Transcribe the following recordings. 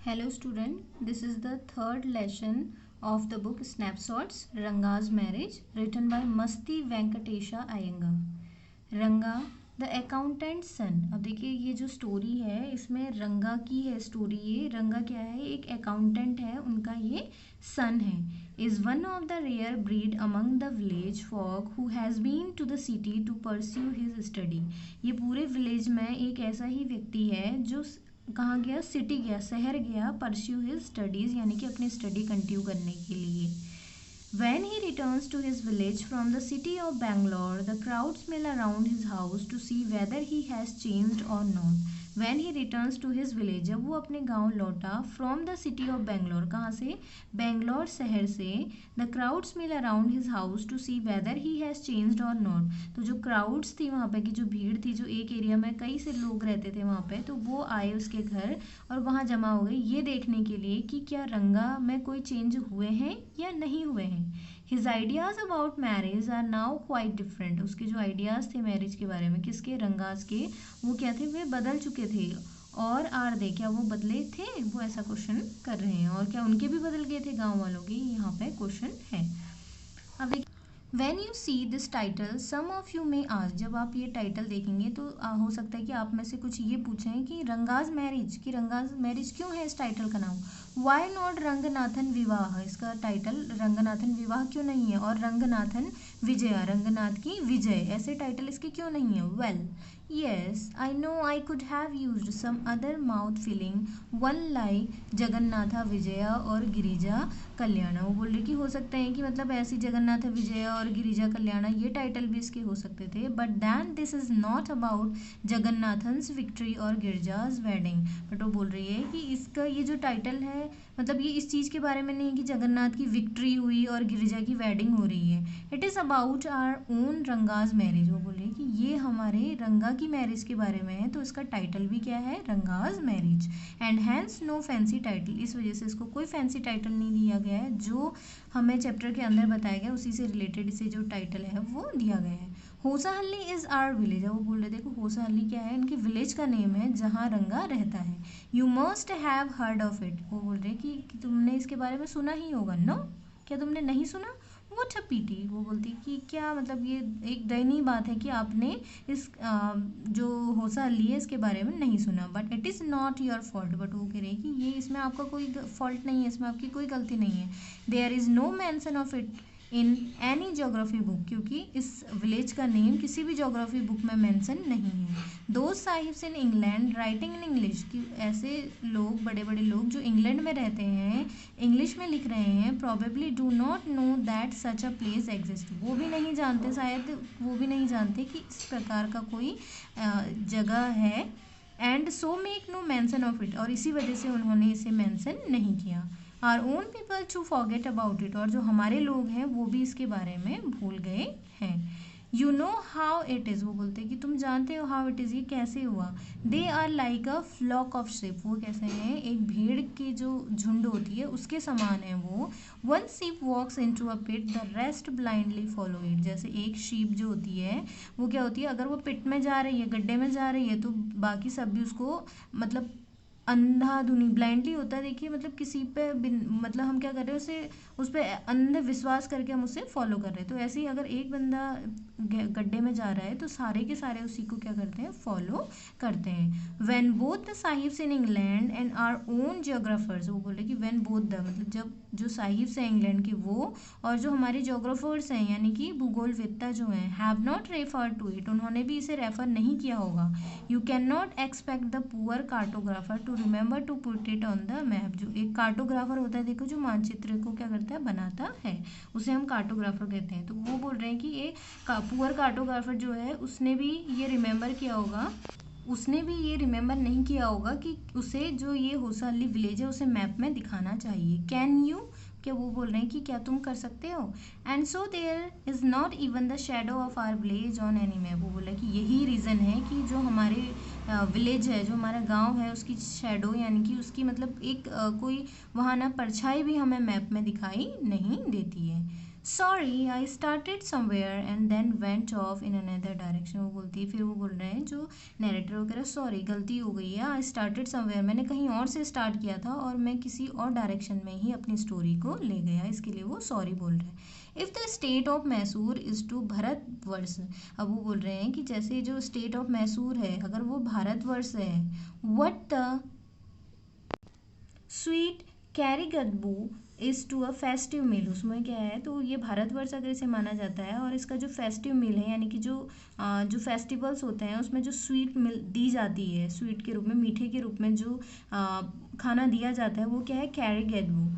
Hello student, this is the third lesson of the book Snapshots Ranga's Marriage written by Masti Venkatesha Iyengar. रंगा the accountant सन। अब देखिए ये जो story है इसमें रंगा की है स्टोरी। ये रंगा क्या है, एक अकाउंटेंट है, उनका ये सन है। Is one of the rare breed among the village folk who has been to the city to pursue his study. ये पूरे विलेज में एक ऐसा ही व्यक्ति है जो कहाँ गया, सिटी गया, शहर गया, परस्यू हिज स्टडीज़ यानी कि अपनी स्टडी कंटिन्यू करने के लिए। When he returns to his village from the city of Bangalore, the crowds mill around his house to see whether he has changed or not. When he returns to his village, जब वो अपने गांव लौटा from the city of Bangalore, कहाँ से, बेंगलोर शहर से, the crowds mill around his house to see whether he has changed or not. तो जो crowds थी वहाँ पे की जो भीड़ थी, जो एक एरिया में कई से लोग रहते थे वहाँ पे, तो वो आए उसके घर और वहाँ जमा हो गए ये देखने के लिए कि क्या रंगा में कोई चेंज हुए हैं या नहीं हुए हैं। His ideas about marriage are now quite different. उसके जो आइडियाज़ थे मैरिज के बारे में, किसके, रंगास के, वो क्या थे, वे बदल चुके थे। और आर दे, क्या वो बदले थे, वो ऐसा क्वेश्चन कर रहे हैं। और क्या उनके भी बदल गए थे गांव वालों के, यहाँ पे क्वेश्चन है। अब देखिए, When you see this title, some of you may ask, जब आप ये टाइटल देखेंगे तो हो सकता है कि आप में से कुछ ये पूछें कि रंगाज मैरिज, कि रंगाज मैरिज क्यों है इस टाइटल का नाम। वाई नॉट रंगनाथन विवाह, इसका टाइटल रंगनाथन विवाह क्यों नहीं है, और रंगनाथन विजया, रंगनाथ की विजय, ऐसे टाइटल इसके क्यों नहीं है। Well yes, I know I could have used some other mouth filling one like Jagannatha Vijaya और गिरिजा कल्याणा। वो बोल रही कि हो सकते हैं कि मतलब ऐसी जगन्नाथ विजया और गिरिजा कल्याणा ये टाइटल भी इसके हो सकते थे, but then this is not about Jagannathan's victory और गिरजाज वेडिंग। बट वो बोल रही है कि इसका ये जो टाइटल है, मतलब ये इस चीज़ के बारे में नहीं है कि जगन्नाथ की विक्ट्री हुई और गिरिजा की वेडिंग हो रही है। It is about our own Ranga's marriage. वो बोल रही है कि ये हमारे रंगा की मैरिज के बारे में है, तो इसका टाइटल भी क्या है, Ranga's marriage. And hence no fancy title, इस वजह से इसको कोई फैंसी टाइटल नहीं दिया गया है, जो हमें चैप्टर के अंदर बताया गया उसी से रिलेटेड इसे जो टाइटल है वो दिया गया है। Hosahalli is our village. वो बोल रहे देखो होसाहल्ली क्या है, इनके विलेज का नेम है जहाँ रंगा रहता है। You must have heard of it. वो बोल रहे कि तुमने इसके बारे में सुना ही होगा। नो, क्या तुमने नहीं सुना। What a PT. वो बोलती कि क्या मतलब ये एक दयनीय बात है कि आपने इस जो होसाहल्ली है इसके बारे में नहीं सुना। But it is not your fault. But वो कह रहे हैं कि ये इसमें आपका कोई फॉल्ट नहीं है, इसमें आपकी कोई गलती नहीं है। There is no mention of it in any geography book, क्योंकि इस विलेज का नेम किसी भी जोग्राफी बुक में मेंशन नहीं है। दो sahibs in England writing in English, कि ऐसे लोग, बड़े बड़े लोग जो इंग्लैंड में रहते हैं, इंग्लिश में लिख रहे हैं, probably do not know that such a place exist. वो भी नहीं जानते, शायद वो भी नहीं जानते कि इस प्रकार का कोई जगह है। And so make no mention of it, और इसी वजह से उन्होंने इसे मेंशन नहीं किया। Our own people to forget about it, और जो हमारे लोग हैं वो भी इसके बारे में भूल गए हैं। You know how it is. वो बोलते हैं कि तुम जानते हो हाउ इट इज़, ये कैसे हुआ। They are like a flock of sheep. वो कैसे हैं, एक भेड़ की जो झुंड होती है उसके समान है वो। One sheep walks into a pit, the rest blindly follow it. जैसे एक शीप जो होती है वो क्या होती है, अगर वो पिट में जा रही है, गड्ढे में जा रही है, तो बाकी सब भी उसको मतलब अंधाधुनी, ब्लाइंडली होता है। देखिए मतलब किसी पे मतलब हम क्या कर रहे हैं, उसे उस पर अंध विश्वास करके हम उसे फॉलो कर रहे हैं। तो ऐसे ही अगर एक बंदा गड्ढे में जा रहा है तो सारे के सारे उसी को क्या करते हैं, फॉलो करते हैं। When both the sahibs in England and our own geographers. वो बोल रहे कि व्हेन बोथ द, मतलब जब जो साहिब्स हैं इंग्लैंड के वो, और जो हमारे जोग्राफर्स हैं यानी कि भूगोलवेत्ता जो हैं, have not refer to it, उन्होंने भी इसे रेफर नहीं किया होगा। You can not expect the poor cartographer to remember to put it on the map. जो एक कार्टोग्राफर होता है, देखो जो मानचित्र को क्या करता है, बनाता है, उसे हम कार्टोग्राफर कहते हैं। तो वो बोल रहे हैं कि ये पुअर कार्टोग्राफर जो है उसने भी ये रिमेंबर किया होगा, उसने भी ये रिमेंबर नहीं किया होगा कि उसे जो ये होसाहल्ली विलेज है उसे मैप में दिखाना चाहिए। कैन यू, क्या वो बोल रहे हैं कि क्या तुम कर सकते हो। And so there is not even the shadow of our village on any map. वो बोला कि यही रीज़न है कि जो हमारे विलेज है, जो हमारा गांव है, उसकी शेडो यानी कि उसकी मतलब एक कोई वहाँ ना परछाई भी हमें मैप में दिखाई नहीं देती है। Sorry I started somewhere and then went off in another direction. वो बोलती है, फिर वो बोल रहे हैं जो नैरेटर वगैरह, सॉरी गलती हो गई है, आई स्टार्टेड समवेयर, मैंने कहीं और से स्टार्ट किया था और मैं किसी और डायरेक्शन में ही अपनी स्टोरी को ले गया, इसके लिए वो सॉरी बोल रहे हैं। If the state of Mysore is to Bharatvarsha, अब वो बोल रहे हैं कि जैसे जो स्टेट ऑफ मैसूर है अगर वो भारतवर्ष है, what the sweet Kayigadubu is to a festive meal, उसमें क्या है, तो ये भारतवर्ष अगर इसे माना जाता है और इसका जो फेस्टिव मील है यानी कि जो फेस्टिवल्स होते हैं उसमें जो स्वीट मिल दी जाती है, स्वीट के रूप में, मीठे के रूप में जो खाना दिया जाता है वो क्या है, Kayigadubu.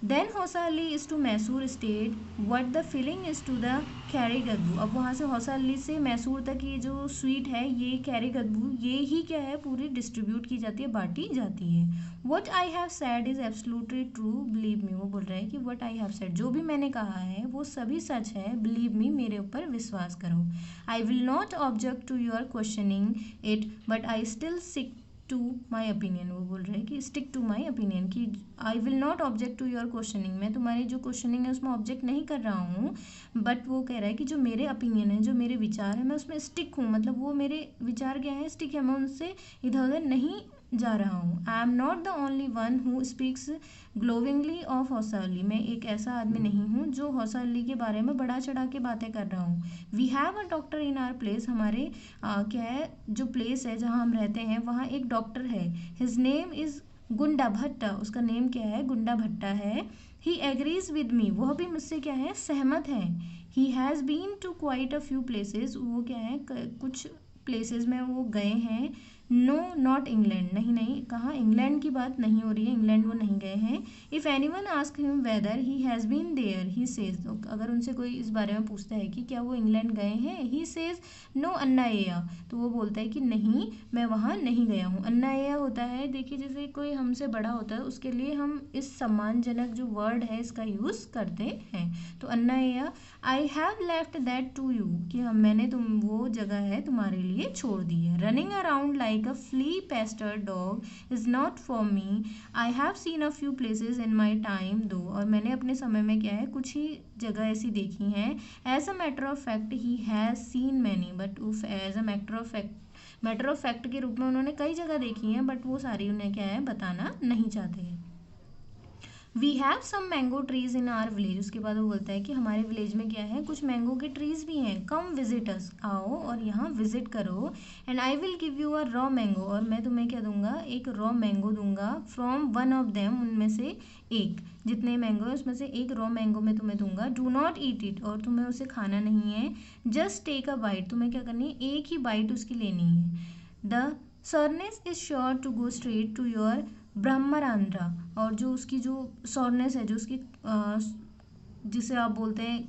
Then Hosahalli is to Mysore state what the feeling is to the Kayigadubu, अब वहाँ से हौसा अली से मैसूर तक ये जो स्वीट है ये कैरीगदबू ये ही क्या है पूरी डिस्ट्रीब्यूट की जाती है, बांटी जाती है। What I have said is absolutely true believe me, वो बोल रहे हैं कि व्हाट आई हैव सेड, जो भी मैंने कहा है वो सभी सच है, बिलीव मी, मेरे ऊपर विश्वास करो। I will not object to your questioning it but I still stick to my opinion, वो बोल रहे हैं कि स्टिक टू माई ओपिनियन, कि I will not object to your questioning, मैं तुम्हारी जो क्वेश्चनिंग है उसमें ऑब्जेक्ट नहीं कर रहा हूँ, बट वो कह रहा है कि जो मेरे ओपिनियन है, जो मेरे विचार है, मैं उसमें स्टिक हूँ, मतलब वो मेरे विचार क्या है, स्टिक है, मैं उनसे इधर उधर नहीं जा रहा हूँ। I am not the only one who speaks glowingly of Hosahalli, मैं एक ऐसा आदमी नहीं हूँ जो हौसा अली के बारे में बढ़ा चढ़ा के बातें कर रहा हूँ। We have a doctor in our place, हमारे क्या है जो प्लेस है जहाँ हम रहते हैं वहाँ एक डॉक्टर है, हिज नेम इज़ गुंडा भट्टा, उसका नेम क्या है, गुंडा भट्टा है। ही एग्रीज विद मी, वह भी मुझसे क्या है, सहमत है। He has been to quite a few places, वो क्या है कुछ प्लेसेस में वो गए हैं। नो नॉट इंग्लैंड, नहीं नहीं, कहाँ इंग्लैंड की बात नहीं हो रही है, इंग्लैंड वो नहीं गए हैं। If any one ask him whether he has been there he says, अगर उनसे कोई इस बारे में पूछता है कि क्या वो इंग्लैंड गए हैं, ही सेज नो अन्ना एया, तो वो बोलता है कि नहीं मैं वहाँ नहीं गया हूँ। अन्ना एया होता है, देखिए जैसे कोई हमसे बड़ा होता है उसके लिए हम इस सम्मानजनक जो वर्ड है इसका यूज़ करते हैं, तो अन्ना एया। I have left that to you, कि हम मैंने तुम वो जगह है तुम्हारे लिए छोड़ दी है। Running around like a flea pestered dog is not for me. I have seen a few places in my time though, और मैंने अपने समय में क्या है कुछ ही जगह ऐसी देखी हैं। As a matter of fact he has seen many, but as a matter of fact के रूप में उन्होंने कई जगह देखी हैं, बट वो सारी उन्हें क्या है बताना नहीं चाहते हैं। We have some mango trees in our village, उसके बाद वो बोलता है कि हमारे विलेज में क्या है कुछ मैंगो के ट्रीज भी हैं। कम विजिट अस, आओ और यहाँ विजिट करो। And I will give you a raw mango, और मैं तुम्हें क्या दूंगा, एक रॉ मैंगो दूंगा। फ्रॉम वन ऑफ देम, उनमें से एक, जितने मैंगो है उसमें से एक रॉ मैंगो मैं तुम्हें दूंगा। डू नॉट ईट इट, और तुम्हें उसे खाना नहीं है। जस्ट टेक अ बाइट, तुम्हें क्या करनी है, एक ही बाइट उसकी लेनी है। The sourness is sure to go straight to your brahmarandhra, और जो उसकी जो सॉरनेस है, जो उसकी जिसे आप बोलते हैं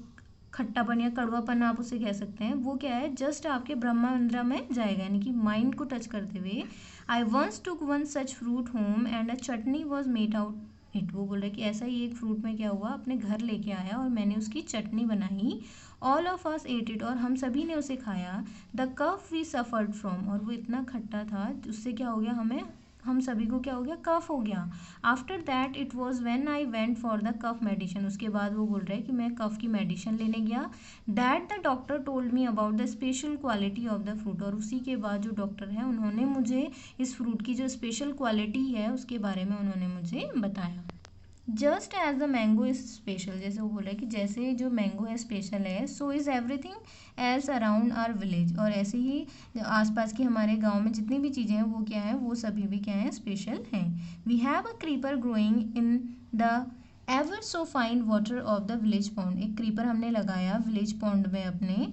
खट्टापन या कड़वापन आप उसे कह सकते हैं, वो क्या है जस्ट आपके ब्रह्मरंध्रा में जाएगा, यानी कि माइंड को टच करते हुए। I once took one such fruit home and a chutney was made out it, वो बोल रहे कि ऐसा ही एक फ्रूट में क्या हुआ, अपने घर लेके आया और मैंने उसकी चटनी बनाई। All of us ate it, और हम सभी ने उसे खाया। The cough we suffered from, और वो इतना खट्टा था उससे क्या हो गया, हम सभी को क्या हो गया, कफ हो गया। After that it was when I went for the cough medicine, उसके बाद वो बोल रहे हैं कि मैं कफ की मेडिसिन लेने गया। That the doctor told me about the special quality of the fruit, और उसी के बाद जो डॉक्टर है उन्होंने मुझे इस फ्रूट की जो स्पेशल क्वालिटी है उसके बारे में उन्होंने मुझे बताया। Just as the mango is special, जैसे वो बोला कि जैसे जो मैंगो है स्पेशल है, so is everything else around our village, और ऐसे ही आसपास की हमारे गांव में जितनी भी चीज़ें हैं वो क्या है, वो सभी भी क्या है, स्पेशल हैं। We have a creeper growing in the ever so fine water of the village pond, एक क्रीपर हमने लगाया विलेज पॉन्ड में अपने।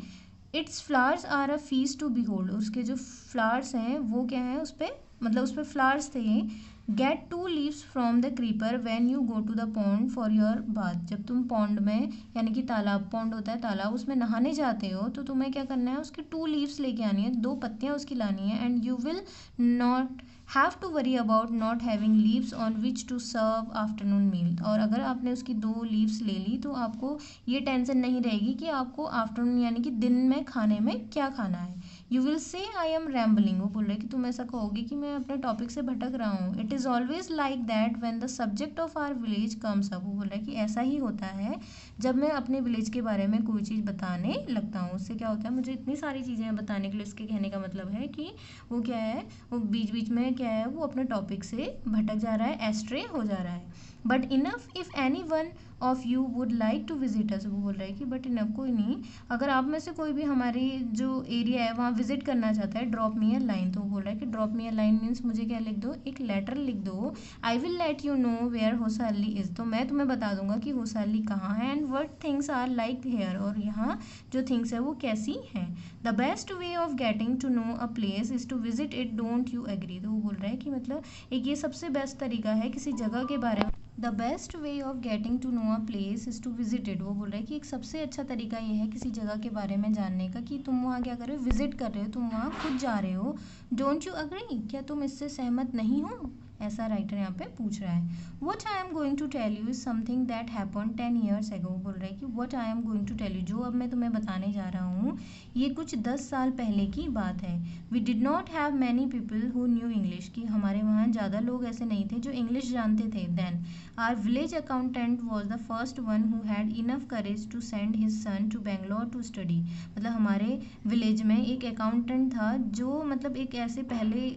Its flowers are a feast to behold, उसके जो फ्लावर्स हैं वो क्या है, उस पर मतलब उस पर फ्लावर्स थे। Get two leaves from the creeper when you go to the pond for your bath, जब तुम पॉन्ड में यानी कि तालाब, पॉन्ड होता है तालाब, उसमें नहाने जाते हो तो तुम्हें क्या करना है, उसकी 2 लीव्स लेके आनी है, 2 पत्तियाँ उसकी लानी है। And you will not have to worry about not having leaves on which to serve afternoon meal, और अगर आपने उसकी 2 लीव्स ले ली तो आपको ये टेंशन नहीं रहेगी कि आपको आफ्टरनून यानी कि दिन में खाने में क्या खाना है। You will say I am rambling, वो बोल रहे हैं कि तुम ऐसा कहोगे कि मैं अपने टॉपिक से भटक रहा हूँ। It is always like that when the subject of our village comes up, वो बोल रहा है कि ऐसा ही होता है जब मैं अपने विलेज के बारे में कोई चीज़ बताने लगता हूँ। उससे क्या होता है, मुझे इतनी सारी चीज़ें बताने के लिए, उसके कहने का मतलब है कि वो क्या है, वो बीच बीच में क्या है, वो अपने टॉपिक से भटक जा रहा है, एस्ट्रे हो जा रहा है। But enough if any one of you would like to visit us, वो बोल रहा है कि बट इनफ, कोई नहीं, अगर आप में से कोई भी हमारी जो एरिया है वहाँ विजिट करना चाहता है, ड्रॉप मी अ लाइन। तो वो बोल रहा है कि drop me a line means मुझे क्या लिख दो, एक लेटर लिख दो। I will let you know where Hosahalli is, तो मैं तुम्हें बता दूंगा कि होसाली कहाँ है, and what things are like here, और यहाँ जो थिंग्स है वो कैसी हैं। The best way of getting to know a place is to visit it, don't you agree. तो वो बोल रहा है कि मतलब एक ये सबसे बेस्ट तरीका है किसी जगह के बारे में, the best way of getting to know a place is to visit it. वो बोल रहा है कि एक सबसे अच्छा तरीका ये है किसी जगह के बारे में जानने का कि तुम वहाँ क्या कर रहे हो, विजिट कर रहे हो, तुम वहाँ खुद जा रहे हो। डोंट यू अग्री, क्या तुम इससे सहमत नहीं हो, ऐसा राइटर यहाँ पे पूछ रहा है। What I am going to tell you is something that happen 10 years ago, बोल रहा है कि what I am going to tell you, जो अब मैं तुम्हें बताने जा रहा हूँ ये कुछ 10 साल पहले की बात है। We did not have many people who knew English, कि हमारे वहाँ ज़्यादा लोग ऐसे नहीं थे जो इंग्लिश जानते थे। Then our village accountant was the first one who had enough courage to send his son to Bangalore to study, मतलब हमारे विलेज में एक अकाउंटेंट था जो मतलब एक ऐसे पहले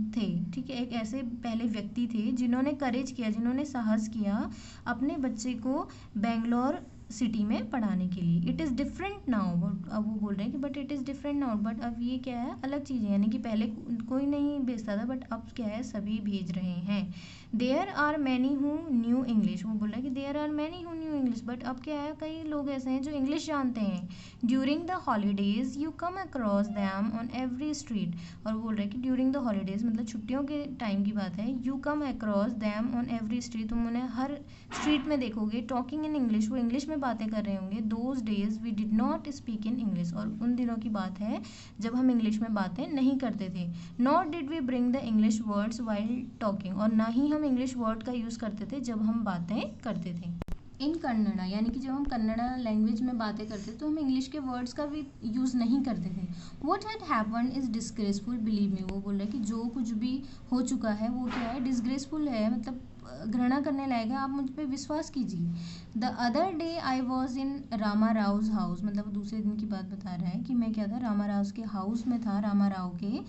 थे, ठीक है, एक ऐसे पहले व्यक्ति थे जिन्होंने करेज किया, जिन्होंने साहस किया अपने बच्चे को बेंगलोर सिटी में पढ़ाने के लिए। इट इज़ डिफरेंट नाउ, अब वो बोल रहे हैं कि but it is different now, but अब ये क्या है, अलग चीज़ है, यानी कि पहले कोई नहीं भेजता था बट अब क्या है, सभी भेज रहे हैं। There are many who knew English, वो बोल रहा है कि there are many who knew English, but अब क्या है, कई लोग ऐसे हैं जो इंग्लिश जानते हैं। During the holidays you come across them on every street, और बोल रहा है कि ड्यूरिंग द हॉलीडेज मतलब छुट्टियों के टाइम की बात है, you come across them on every street, तुम उन्हें हर स्ट्रीट में देखोगे। टॉकिंग इन इंग्लिश, वो इंग्लिश में बातें कर रहे होंगे। Those days we did not speak in English, और उन दिनों की बात है जब हम इंग्लिश में बातें नहीं करते थे। Not did we bring the English words while talking, और ना ही हम इंग्लिश वर्ड का यूज़ करते थे जब हम बातें करते थे। इन कन्नड़ा, यानी कि जब हम कन्नड़ा लैंग्वेज में बातें करते तो हम इंग्लिश के वर्ड्स का भी यूज़ नहीं करते थे। What had happen is disgraceful believe me, वो बोल रहे हैं कि जो कुछ भी हो चुका है वो क्या है, डिस्ग्रेसफुल है, मतलब घृणा करने लायक है, आप मुझ पर विश्वास कीजिए। The other day I was in Rama Rao house, मतलब दूसरे दिन की बात बता रहा है कि मैं क्या था, रामा राव के हाउस में था, रामा राव के।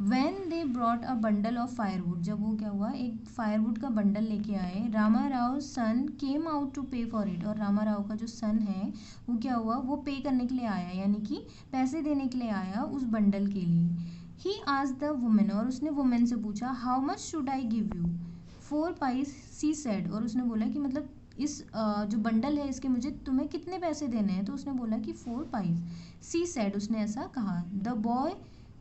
When they brought a bundle of firewood, जब वो क्या हुआ, एक फायरवुड का बंडल लेके आए। रामा राव सन केम आउट टू पे फॉर इट, और रामा राव का जो सन है वो क्या हुआ, वो पे करने के लिए आया, यानी कि पैसे देने के लिए आया उस बंडल के लिए। ही आस्क्ड द वुमेन, और उसने वुमेन से पूछा, how much should I give you, 4 pice, she said, और उसने बोला कि मतलब इस जो बंडल है इसके मुझे तुम्हें कितने पैसे देने हैं, तो उसने बोला कि 4 pice, सी सेड, उसने ऐसा कहा। The boy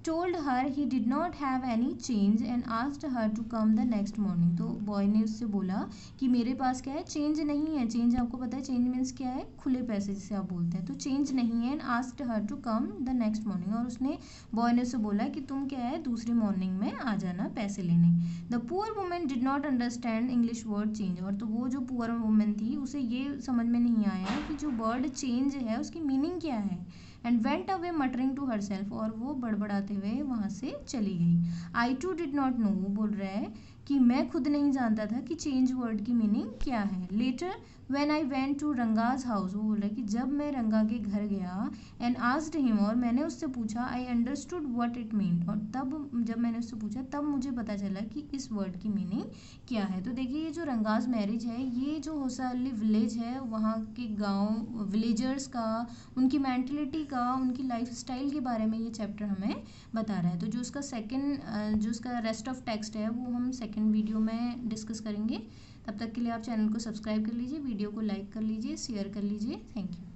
told her he did not have any change and asked her to come the next morning, तो बॉय ने उससे बोला कि मेरे पास क्या है, चेंज नहीं है। चेंज आपको पता है, चेंज मीन्स क्या है, खुले पैसे जिसे आप बोलते हैं, तो चेंज नहीं है। And asked her to come the next morning, और उसने बॉय ने उससे बोला कि तुम क्या है, दूसरी मॉर्निंग में आ जाना पैसे लेने। The poor women did not understand English word change, और तो वो जो पुअर वुमेन थी उसे ये समझ में नहीं आया कि जो वर्ड चेंज है उसकी मीनिंग क्या है। And went away muttering to herself, और वो बड़बड़ाते हुए वहाँ से चली गई। I too did not know, वो बोल रहा है कि मैं खुद नहीं जानता था कि चेंज वर्ड की मीनिंग क्या है। Later when I went to Ranga's house, वो बोल रहा है कि जब मैं रंगा के घर गया, एंड आस्क्ड हिम, और मैंने उससे पूछा, I understood what it mean, और तब जब मैंने उससे पूछा तब मुझे पता चला कि इस वर्ड की मीनिंग क्या है। तो देखिए ये जो रंगाज मैरिज है, ये जो होसाली विलेज है, वहाँ के गाँव विलेजर्स का, उनकी मेंटलिटी का, उनकी लाइफ स्टाइल के बारे में ये चैप्टर हमें बता रहा है। तो जो उसका जो उसका रेस्ट ऑफ टेक्स्ट है वो हम सेकंड वीडियो में डिस्कस करेंगे। तब तक के लिए आप चैनल को सब्सक्राइब कर लीजिए, वीडियो को लाइक कर लीजिए, शेयर कर लीजिए। Thank you.